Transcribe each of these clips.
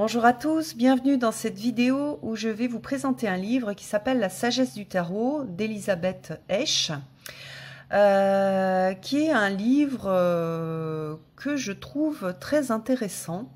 Bonjour à tous, bienvenue dans cette vidéo où je vais vous présenter un livre qui s'appelle La sagesse du tarot d'Elizabeth Esch, qui est un livre que je trouve très intéressant,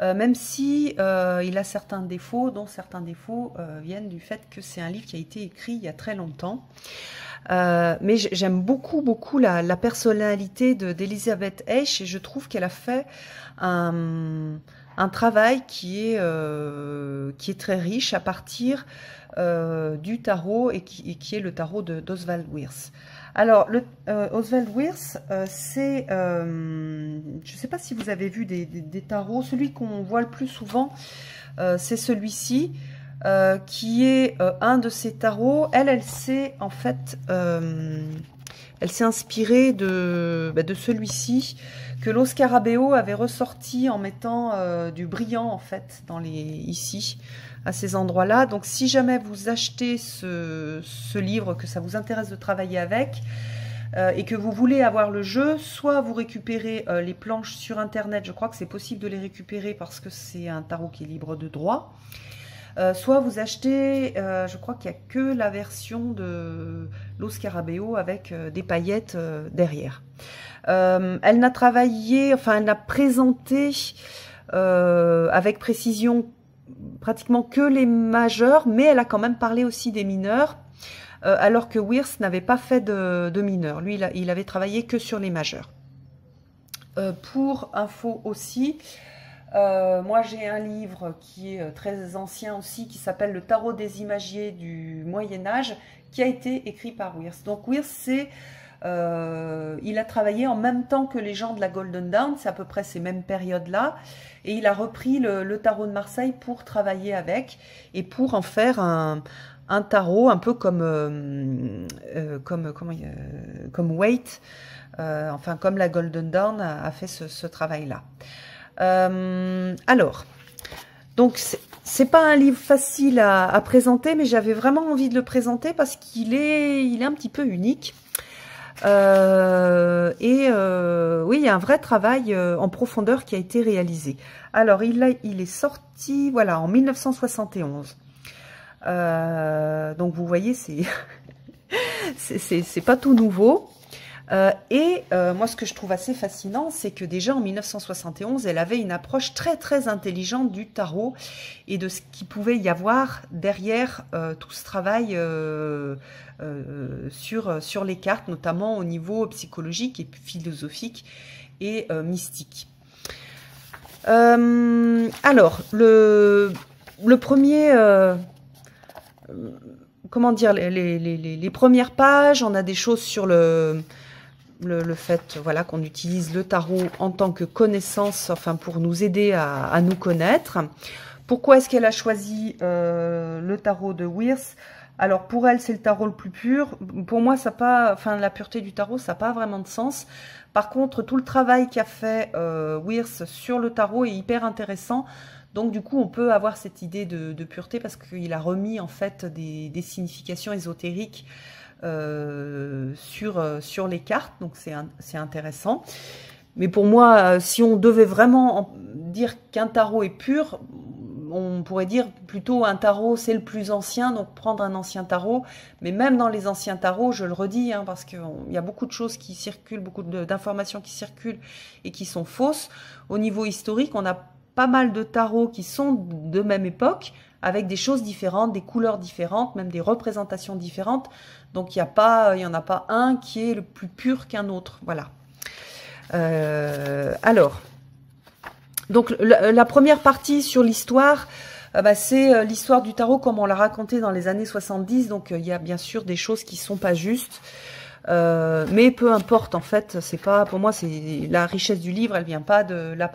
même si il a certains défauts, dont certains défauts viennent du fait que c'est un livre qui a été écrit il y a très longtemps. Mais j'aime beaucoup la personnalité d'Elizabeth Esch, et je trouve qu'elle a fait un travail qui est très riche à partir du tarot et qui est le tarot d'Oswald Wirth. Alors, Oswald Wirth, c'est, je ne sais pas si vous avez vu des tarots, celui qu'on voit le plus souvent, c'est celui-ci, qui est un de ces tarots. Elle s'est en fait, elle s'est inspirée de celui-ci, que Lo Scarabeo avait ressorti en mettant du brillant en fait ici, à ces endroits-là. Donc si jamais vous achetez ce livre, que ça vous intéresse de travailler avec, et que vous voulez avoir le jeu, soit vous récupérez les planches sur internet, je crois que c'est possible de les récupérer parce que c'est un tarot qui est libre de droit, soit vous achetez, je crois qu'il n'y a que la version de Lo Scarabeo avec des paillettes derrière. Elle n'a travaillé, enfin elle n'a présenté avec précision pratiquement que les majeurs, mais elle a quand même parlé aussi des mineurs, alors que Wirth n'avait pas fait de mineurs. Lui, il avait travaillé que sur les majeurs. Pour info aussi, moi j'ai un livre qui est très ancien aussi, qui s'appelle Le Tarot des Imagiers du Moyen-Âge, qui a été écrit par Wirth. Donc Wirth, c'est... il a travaillé en même temps que les gens de la Golden Dawn, c'est à peu près ces mêmes périodes-là, et il a repris le tarot de Marseille pour travailler avec, et pour en faire un tarot un peu comme Waite, enfin comme la Golden Dawn a fait ce travail-là. Alors, donc c'est pas un livre facile à présenter, mais j'avais vraiment envie de le présenter parce qu'il est un petit peu unique. Oui, il y a un vrai travail en profondeur qui a été réalisé. Alors, il est sorti, voilà, en 1971. Donc, vous voyez, c'est pas tout nouveau. Moi, ce que je trouve assez fascinant, c'est que déjà en 1971, elle avait une approche très intelligente du tarot et de ce qu'il pouvait y avoir derrière tout ce travail sur les cartes, notamment au niveau psychologique et philosophique et mystique. Alors, le premier... comment dire, les premières pages, on a des choses sur le fait, voilà, qu'on utilise le tarot en tant que connaissance, enfin pour nous aider à nous connaître. Pourquoi est-ce qu'elle a choisi le tarot de Wirth? Alors pour elle, c'est le tarot le plus pur. Pour moi, ça pas, enfin la pureté du tarot, ça n'a pas vraiment de sens. Par contre, tout le travail qu'a fait Wirth sur le tarot est hyper intéressant. Donc du coup, on peut avoir cette idée de pureté parce qu'il a remis en fait des significations ésotériques sur les cartes. Donc c'est intéressant. Mais pour moi, si on devait vraiment dire qu'un tarot est pur, on pourrait dire plutôt un tarot c'est le plus ancien, donc prendre un ancien tarot. Mais même dans les anciens tarots, je le redis, hein, parce qu'il y a beaucoup de choses qui circulent, beaucoup d'informations qui circulent et qui sont fausses. Au niveau historique, on a pas mal de tarots qui sont de même époque, avec des choses différentes, des couleurs différentes, même des représentations différentes. Donc il n'y en a pas un qui est le plus pur qu'un autre. Voilà. Alors, donc la première partie sur l'histoire, c'est l'histoire du tarot comme on l'a raconté dans les années 70. Donc il y a bien sûr des choses qui sont pas justes. Mais peu importe, en fait, c'est pas, pour moi, c'est la richesse du livre, elle vient pas de la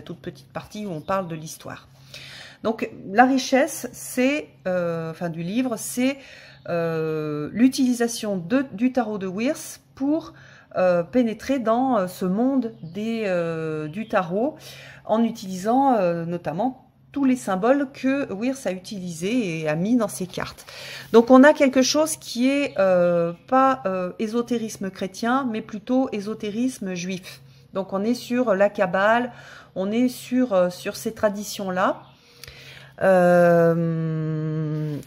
toute petite partie où on parle de l'histoire. Donc la richesse, c'est, enfin du livre, c'est l'utilisation du tarot de Wirth pour pénétrer dans ce monde du tarot, en utilisant notamment tous les symboles que Wirth a utilisés et a mis dans ses cartes. Donc on a quelque chose qui est pas ésotérisme chrétien, mais plutôt ésotérisme juif. Donc on est sur la Kabbale, on est sur ces traditions-là.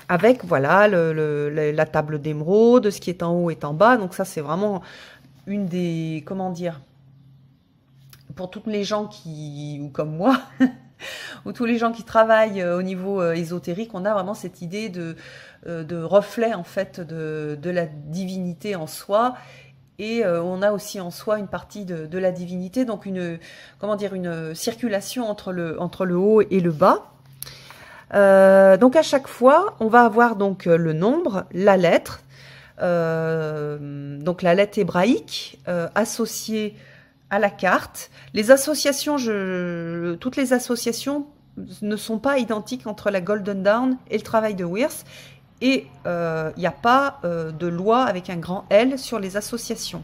avec voilà la table d'émeraude, ce qui est en haut est en bas. Donc ça c'est vraiment une des, comment dire, pour tous les gens qui, ou comme moi, ou tous les gens qui travaillent au niveau ésotérique, on a vraiment cette idée de reflet en fait de la divinité en soi. Et on a aussi en soi une partie de la divinité, donc une, comment dire, une circulation entre le haut et le bas. Donc à chaque fois, on va avoir donc le nombre, la lettre, donc la lettre hébraïque associée à la carte. Les associations, toutes les associations ne sont pas identiques entre la Golden Dawn et le travail de Wirth. Et il n'y a pas de loi avec un grand L sur les associations.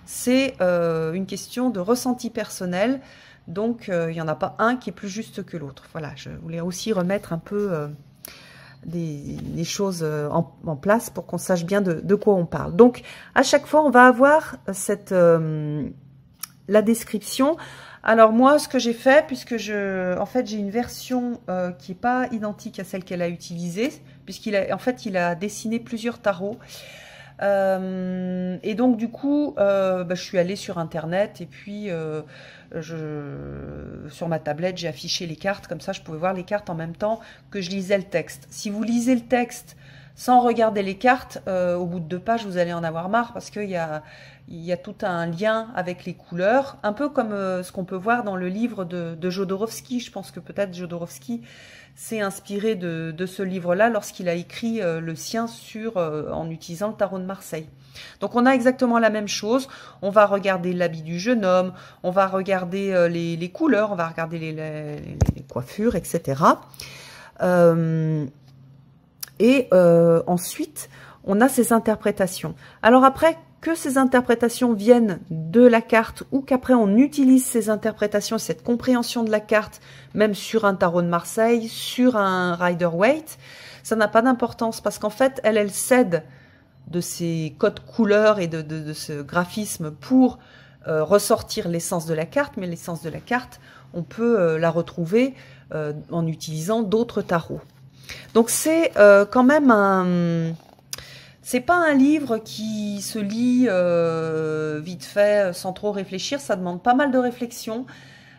C'est une question de ressenti personnel. Donc, il n'y en a pas un qui est plus juste que l'autre. Voilà, je voulais aussi remettre un peu des choses en place pour qu'on sache bien de quoi on parle. Donc, à chaque fois, on va avoir la description. Alors moi, ce que j'ai fait, puisque en fait, j'ai une version qui n'est pas identique à celle qu'elle a utilisée, en fait, il a dessiné plusieurs tarots. Et donc, du coup, je suis allée sur Internet et puis sur ma tablette, j'ai affiché les cartes. Comme ça, je pouvais voir les cartes en même temps que je lisais le texte. Si vous lisez le texte sans regarder les cartes, au bout de 2 pages, vous allez en avoir marre parce qu'il y a tout un lien avec les couleurs, un peu comme ce qu'on peut voir dans le livre de Jodorowsky. Je pense que peut-être Jodorowsky s'est inspiré de ce livre-là lorsqu'il a écrit le sien en utilisant le tarot de Marseille. Donc on a exactement la même chose. On va regarder l'habit du jeune homme, on va regarder les couleurs, on va regarder les coiffures, etc. Ensuite, on a ces interprétations. Alors après, que ces interprétations viennent de la carte ou qu'après on utilise ces interprétations, cette compréhension de la carte, même sur un tarot de Marseille, sur un Rider-Waite, ça n'a pas d'importance parce qu'en fait, elle cède de ces codes couleurs et de ce graphisme pour ressortir l'essence de la carte, mais l'essence de la carte, on peut la retrouver en utilisant d'autres tarots. Donc c'est quand même c'est pas un livre qui se lit vite fait, sans trop réfléchir. Ça demande pas mal de réflexion.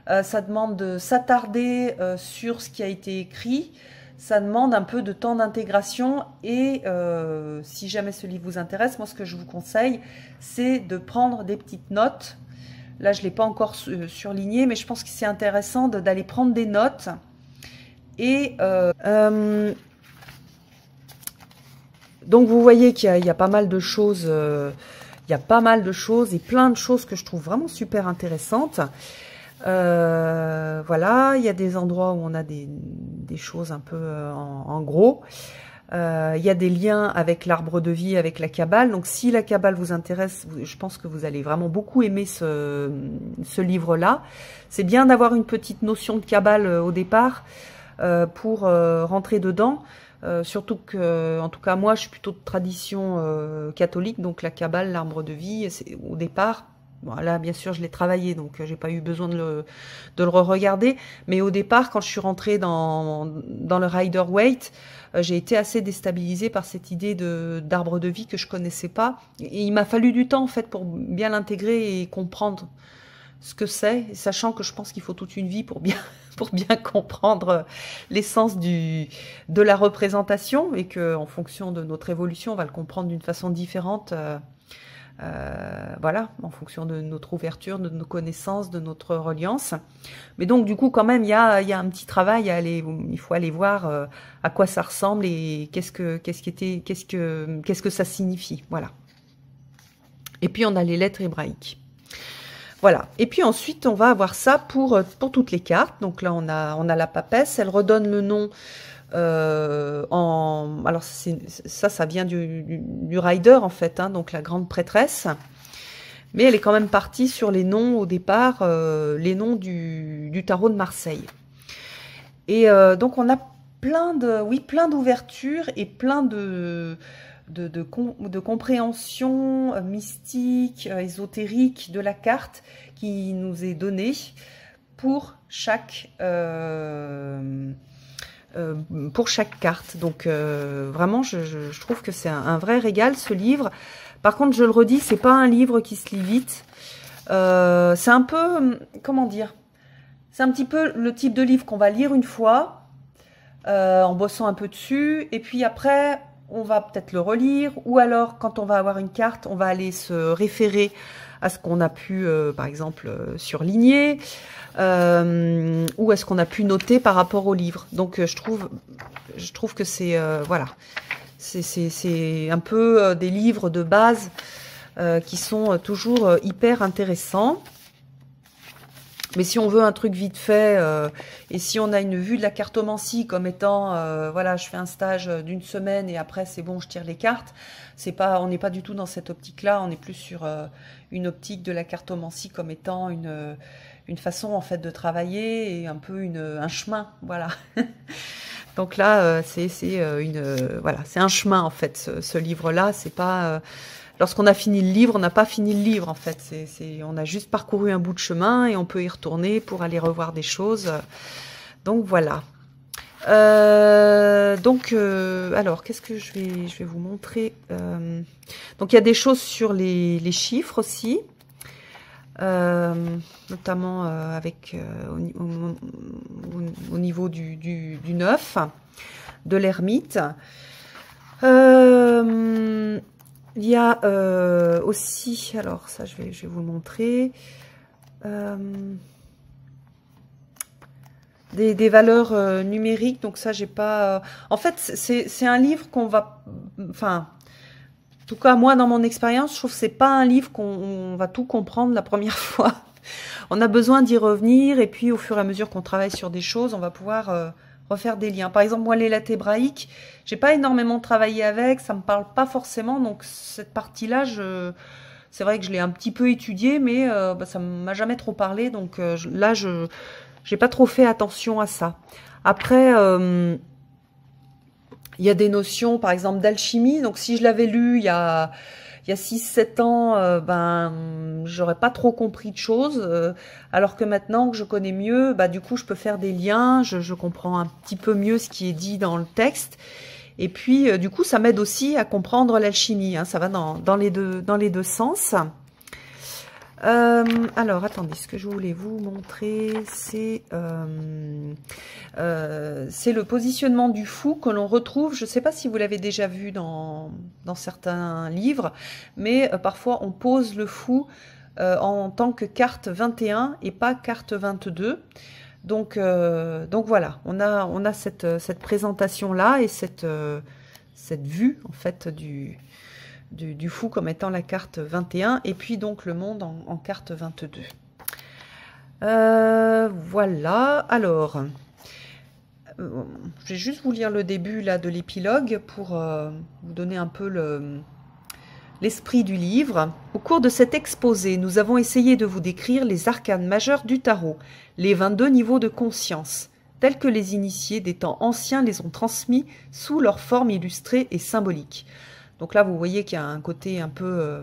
Ça demande de s'attarder sur ce qui a été écrit. Ça demande un peu de temps d'intégration. Et si jamais ce livre vous intéresse, moi, ce que je vous conseille, c'est de prendre des petites notes. Là, je ne l'ai pas encore surligné, mais je pense que c'est intéressant d'aller prendre des notes. Et donc vous voyez qu'il y a pas mal de choses, il y a pas mal de choses et plein de choses que je trouve vraiment super intéressantes. Voilà, il y a des endroits où on a des choses un peu en gros. Il y a des liens avec l'arbre de vie, avec la Kabbale. Donc si la Kabbale vous intéresse, je pense que vous allez vraiment beaucoup aimer ce livre-là. C'est bien d'avoir une petite notion de Kabbale au départ pour rentrer dedans. Surtout que, en tout cas, moi, je suis plutôt de tradition catholique, donc la Kabbale, l'arbre de vie, au départ, bon, là, bien sûr, je l'ai travaillé, donc j'ai pas eu besoin de le re-regarder, mais au départ, quand je suis rentrée dans le Rider-Waite, j'ai été assez déstabilisée par cette idée d'arbre de vie que je connaissais pas, et il m'a fallu du temps, en fait, pour bien l'intégrer et comprendre ce que c'est, sachant que je pense qu'il faut toute une vie pour bien comprendre l'essence de la représentation et que en fonction de notre évolution, on va le comprendre d'une façon différente, voilà, en fonction de notre ouverture, de nos connaissances, de notre reliance. Mais donc, du coup, quand même, il y a un petit travail à aller, il faut aller voir à quoi ça ressemble et qu'est-ce que ça signifie, voilà. Et puis, on a les lettres hébraïques. Voilà, et puis ensuite, on va avoir ça pour toutes les cartes. Donc là, on a la papesse, elle redonne le nom alors, ça vient du rider, en fait, hein, donc la grande prêtresse. Mais elle est quand même partie sur les noms, au départ, les noms du tarot de Marseille. Et donc, on a plein d'ouvertures et plein de compréhension mystique, ésotérique de la carte qui nous est donnée pour chaque pour chaque carte. Donc vraiment, je trouve que c'est un vrai régal ce livre. Par contre, je le redis, c'est pas un livre qui se lit vite. C'est un peu, comment dire, c'est un petit peu le type de livre qu'on va lire une fois, en bossant un peu dessus, et puis après, on va peut-être le relire, ou alors, quand on va avoir une carte, on va aller se référer à ce qu'on a pu, par exemple, surligner, ou à ce qu'on a pu noter par rapport au livre. Donc, je trouve que c'est, voilà, c'est un peu des livres de base qui sont toujours hyper intéressants. Mais si on veut un truc vite fait, et si on a une vue de la cartomancie comme étant, voilà, je fais un stage d'une semaine et après c'est bon, je tire les cartes, on n'est pas du tout dans cette optique-là, on est plus sur une optique de la cartomancie comme étant une façon en fait de travailler et un peu un chemin, voilà. Donc là, voilà, c'est un chemin en fait, ce livre-là, c'est pas... Lorsqu'on a fini le livre, on n'a pas fini le livre en fait. On a juste parcouru un bout de chemin et on peut y retourner pour aller revoir des choses. Donc voilà. Alors, qu'est-ce que je vais vous montrer donc il y a des choses sur les chiffres aussi, notamment avec au niveau du 9, de l'ermite. Il y a aussi, alors ça je vais vous le montrer, des valeurs numériques. Donc ça j'ai pas... En fait c'est un livre qu'on va... Enfin, en tout cas moi dans mon expérience, je trouve que c'est pas un livre qu'on va tout comprendre la première fois. On a besoin d'y revenir et puis au fur et à mesure qu'on travaille sur des choses, on va pouvoir... refaire des liens. Par exemple, moi, les lettres hébraïques, j'ai pas énormément travaillé avec, ça me parle pas forcément, donc cette partie-là, c'est vrai que je l'ai un petit peu étudiée, mais ça m'a jamais trop parlé, donc là, j'ai pas trop fait attention à ça. Après, il y a des notions, par exemple, d'alchimie, donc si je l'avais lu il y a 6-7 ans, j'aurais pas trop compris de choses, alors que maintenant que je connais mieux, du coup, je peux faire des liens, je comprends un petit peu mieux ce qui est dit dans le texte, et puis, du coup, ça m'aide aussi à comprendre l'alchimie, hein, ça va dans les deux sens. Alors, attendez, ce que je voulais vous montrer, c'est le positionnement du fou que l'on retrouve. Je ne sais pas si vous l'avez déjà vu dans certains livres, mais parfois on pose le fou en tant que carte 21 et pas carte 22. Donc voilà, on a cette présentation-là et cette vue en fait du fou comme étant la carte 21 et puis donc le monde en carte 22. Voilà, alors je vais juste vous lire le début là de l'épilogue pour vous donner un peu l'esprit du livre. Au cours de cet exposé, nous avons essayé de vous décrire les arcanes majeures du tarot, les 22 niveaux de conscience, tels que les initiés des temps anciens les ont transmis sous leur forme illustrée et symbolique. Donc là, vous voyez qu'il y a un côté un peu,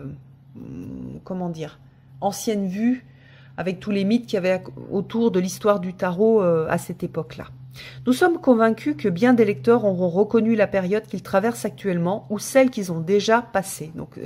comment dire, ancienne vue, avec tous les mythes qu'il y avait autour de l'histoire du tarot à cette époque-là. Nous sommes convaincus que bien des lecteurs auront reconnu la période qu'ils traversent actuellement ou celle qu'ils ont déjà passée. Donc,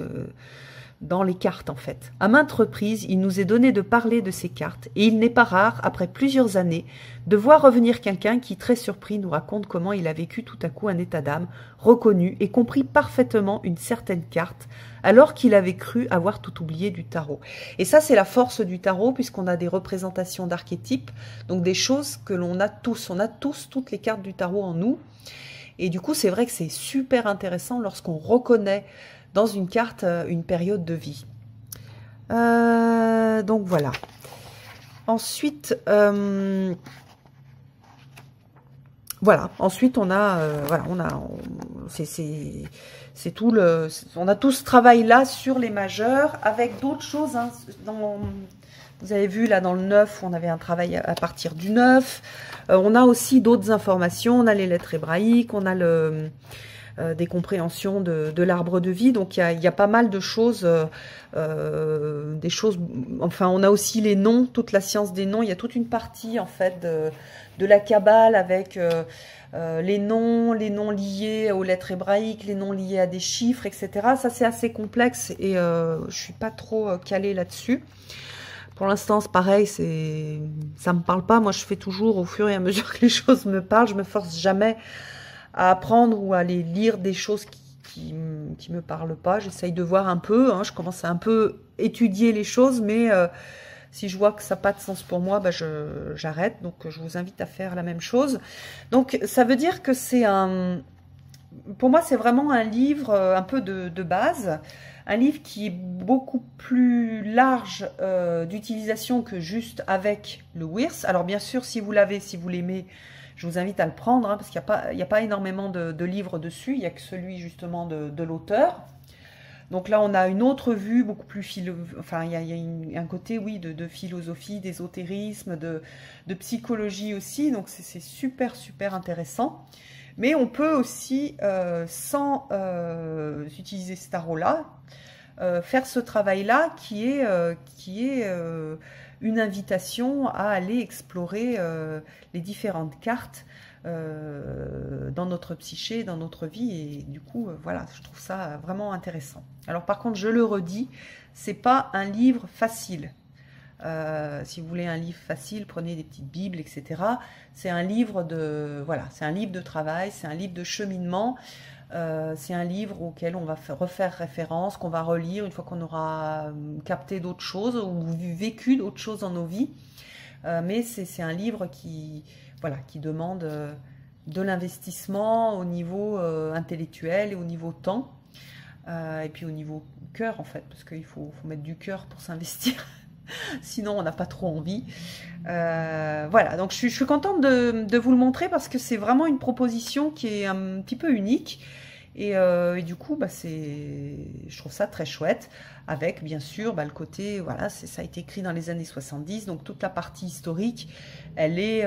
dans les cartes en fait. À maintes reprises, il nous est donné de parler de ces cartes, et il n'est pas rare, après plusieurs années, de voir revenir quelqu'un qui, très surpris, nous raconte comment il a vécu tout à coup un état d'âme, reconnu et compris parfaitement une certaine carte, alors qu'il avait cru avoir tout oublié du tarot. Et ça, c'est la force du tarot, puisqu'on a des représentations d'archétypes, donc des choses que l'on a tous. On a tous toutes les cartes du tarot en nous, et du coup, c'est vrai que c'est super intéressant lorsqu'on reconnaît dans une carte, une période de vie. Donc voilà. Ensuite, voilà. Ensuite, on a, voilà, c'est tout on a tout ce travail là sur les majeurs avec d'autres choses. Hein, vous avez vu là dans le 9, on avait un travail à partir du 9. On a aussi d'autres informations. On a les lettres hébraïques, on a des compréhensions de l'arbre de vie. Donc il y a pas mal de choses, des choses. Enfin, on a aussi les noms, toute la science des noms. Il y a toute une partie en fait de la Kabbale avec les noms liés aux lettres hébraïques, les noms liés à des chiffres, etc. Ça c'est assez complexe et je suis pas trop calée là-dessus. Pour l'instant, c'est pareil, ça me parle pas. Moi, je fais toujours au fur et à mesure que les choses me parlent. Je me force jamais à apprendre ou à aller lire des choses qui me parlent pas. J'essaye de voir un peu. Hein, je commence à un peu étudier les choses, mais si je vois que ça n'a pas de sens pour moi, bah j'arrête. Donc, je vous invite à faire la même chose. Donc, ça veut dire que pour moi, c'est vraiment un livre un peu de base. Un livre qui est beaucoup plus large d'utilisation que juste avec le Wirth. Alors bien sûr, si vous l'avez, si vous l'aimez, je vous invite à le prendre, hein, parce qu'il n'y a pas énormément de livres dessus. Il n'y a que celui justement de l'auteur. Donc là, on a une autre vue, beaucoup plus enfin, il y a un côté, oui, de philosophie, d'ésotérisme, de psychologie aussi. Donc c'est super, super intéressant. Mais on peut aussi, sans utiliser ce tarot-là, faire ce travail-là qui est une invitation à aller explorer les différentes cartes dans notre psyché, dans notre vie. Et du coup, voilà, je trouve ça vraiment intéressant. Alors par contre, je le redis, c'est pas un livre facile. Si vous voulez un livre facile, prenez des petites bibles, etc. C'est un livre voilà, c'est un livre de travail, c'est un livre de cheminement. C'est un livre auquel on va refaire référence, qu'on va relire une fois qu'on aura capté d'autres choses ou vécu d'autres choses dans nos vies. Mais c'est un livre voilà, qui demande de l'investissement au niveau intellectuel et au niveau temps. Et puis au niveau cœur en fait, parce qu'il faut mettre du cœur pour s'investir. Sinon on n'a pas trop envie. Voilà, donc je suis contente de vous le montrer parce que c'est vraiment une proposition qui est un petit peu unique et du coup bah, je trouve ça très chouette avec bien sûr bah, le côté, voilà, ça a été écrit dans les années 70, donc toute la partie historique elle est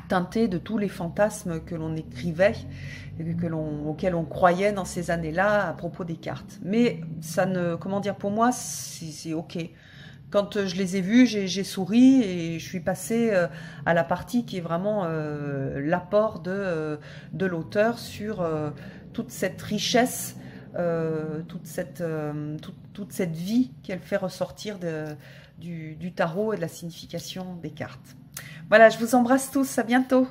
teintée de tous les fantasmes que l'on écrivait auxquels on croyait dans ces années-là à propos des cartes. Mais ça ne, comment dire, pour moi, c'est ok. Quand je les ai vus, j'ai souri et je suis passée à la partie qui est vraiment l'apport de l'auteur sur toute cette richesse, toute cette vie qu'elle fait ressortir du tarot et de la signification des cartes. Voilà, je vous embrasse tous, à bientôt.